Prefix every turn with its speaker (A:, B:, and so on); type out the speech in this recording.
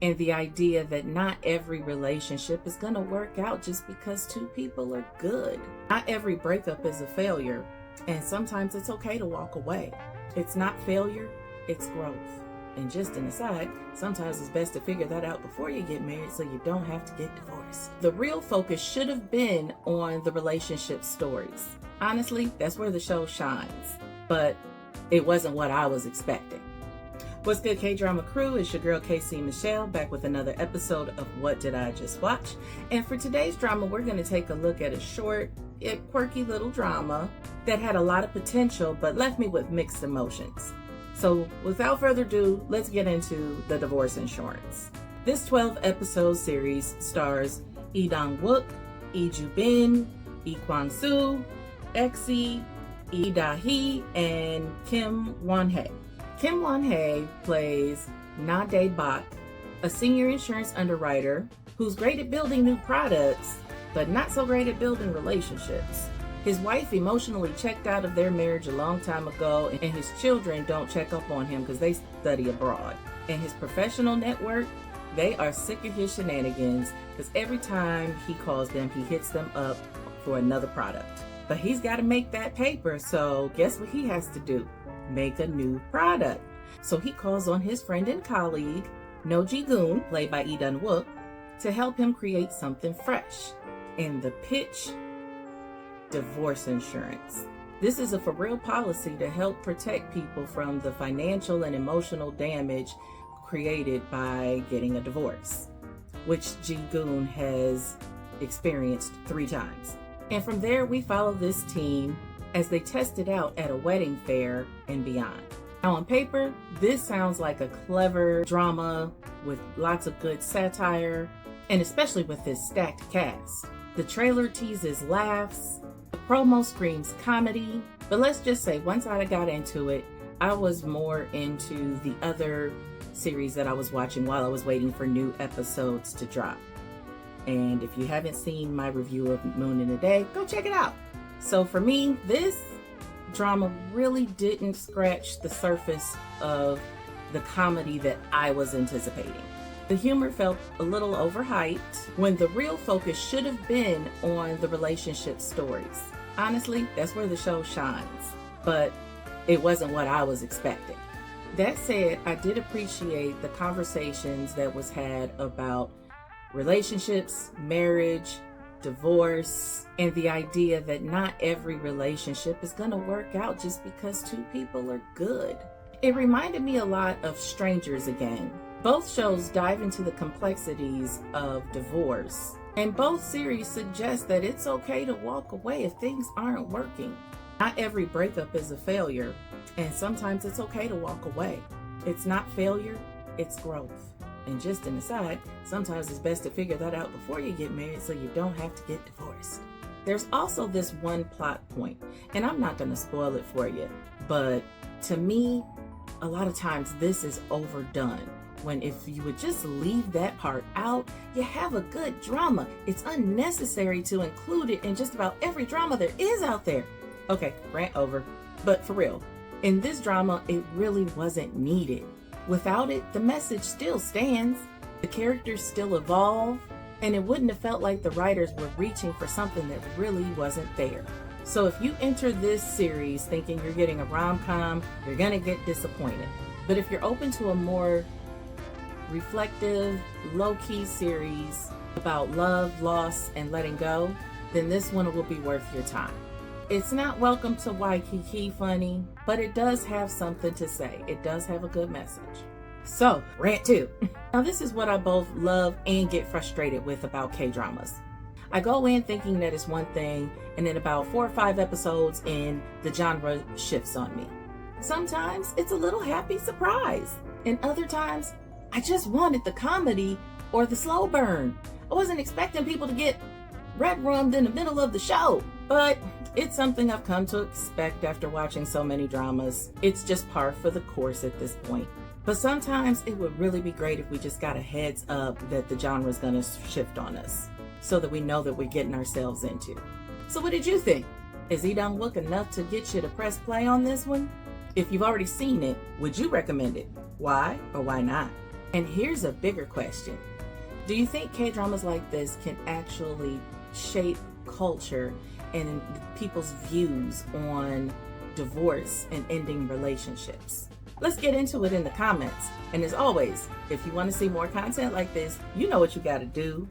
A: and the idea that not every relationship is going to work out just because two people are good. Not every breakup is a failure, and sometimes it's okay to walk away. It's not failure, it's growth. And just an aside, sometimes it's best to figure that out before you get married so you don't have to get divorced. The real focus should have been on the relationship stories. Honestly, that's where the show shines, but it wasn't what I was expecting. What's good, K-Drama crew? It's your girl KC Michelle back with another episode of What Did I Just Watch? And for today's drama, we're going to take a look at a short yet quirky little drama that had a lot of potential but left me with mixed emotions. So without further ado, let's get into the divorce insurance. This 12-episode series stars Wook, Ju Bin, Kwang, Exie, Da-hee, and Kim Won-hae. Kim Won-hae plays Na Dae-bak, a senior insurance underwriter who's great at building new products, but not so great at building relationships. His wife emotionally checked out of their marriage a long time ago, and his children don't check up on him because they study abroad. And his professional network, they are sick of his shenanigans because every time he calls them, he hits them up for another product. But he's got to make that paper, so guess what he has to do? Make a new product. So he calls on his friend and colleague, No Ji-goon, played by Wook, to help him create something fresh. And the pitch: divorce insurance. This is a for real policy to help protect people from the financial and emotional damage created by getting a divorce, which Ji-goon has experienced 3 times. And from there, we follow this team as they test it out at a wedding fair and beyond. Now, on paper, this sounds like a clever drama with lots of good satire, and especially with this stacked cast. The trailer teases laughs, the promo screams comedy, but let's just say once I got into it, I was more into the other series that I was watching while I was waiting for new episodes to drop. And if you haven't seen my review of Moon in a Day, go check it out. So for me, this drama really didn't scratch the surface of the comedy that I was anticipating. The humor felt a little overhyped when the real focus should have been on the relationship stories. Honestly, that's where the show shines, but it wasn't what I was expecting. That said, I did appreciate the conversations that was had about relationships, marriage, divorce, and the idea that not every relationship is going to work out just because two people are good. It reminded me a lot of Strangers again. Both shows dive into the complexities of divorce, and both series suggest that it's okay to walk away if things aren't working. Not every breakup is a failure, and sometimes it's okay to walk away. It's not failure, it's growth. And just an aside, sometimes it's best to figure that out before you get married so you don't have to get divorced. There's also this one plot point, and I'm not going to spoil it for you, but to me, a lot of times this is overdone. When if you would just leave that part out, you have a good drama. It's unnecessary to include it in just about every drama there is out there. Okay, rant over. But for real, in this drama, it really wasn't needed. Without it, the message still stands. The characters still evolve, and it wouldn't have felt like the writers were reaching for something that really wasn't there. So if you enter this series thinking you're getting a rom-com, you're gonna get disappointed. But if you're open to a more reflective, low-key series about love, loss, and letting go, then this one will be worth your time. It's not welcome to Waikiki funny, but it does have something to say. It does have a good message. So, rant 2. Now this is what I both love and get frustrated with about K-dramas. I go in thinking that it's one thing, and then about 4 or 5 episodes in, the genre shifts on me. Sometimes it's a little happy surprise, and other times I just wanted the comedy or the slow burn. I wasn't expecting people to get red-rummed in the middle of the show, but it's something I've come to expect after watching so many dramas. It's just par for the course at this point. But sometimes it would really be great if we just got a heads up that the genre is going to shift on us so that we know that we're getting ourselves into. So what did you think? Is Wook enough to get you to press play on this one? If you've already seen it, would you recommend it? Why or why not? And here's a bigger question. Do you think K-dramas like this can actually shape culture and people's views on divorce and ending relationships? Let's get into it in the comments. And as always, if you want to see more content like this, you know what you got to do.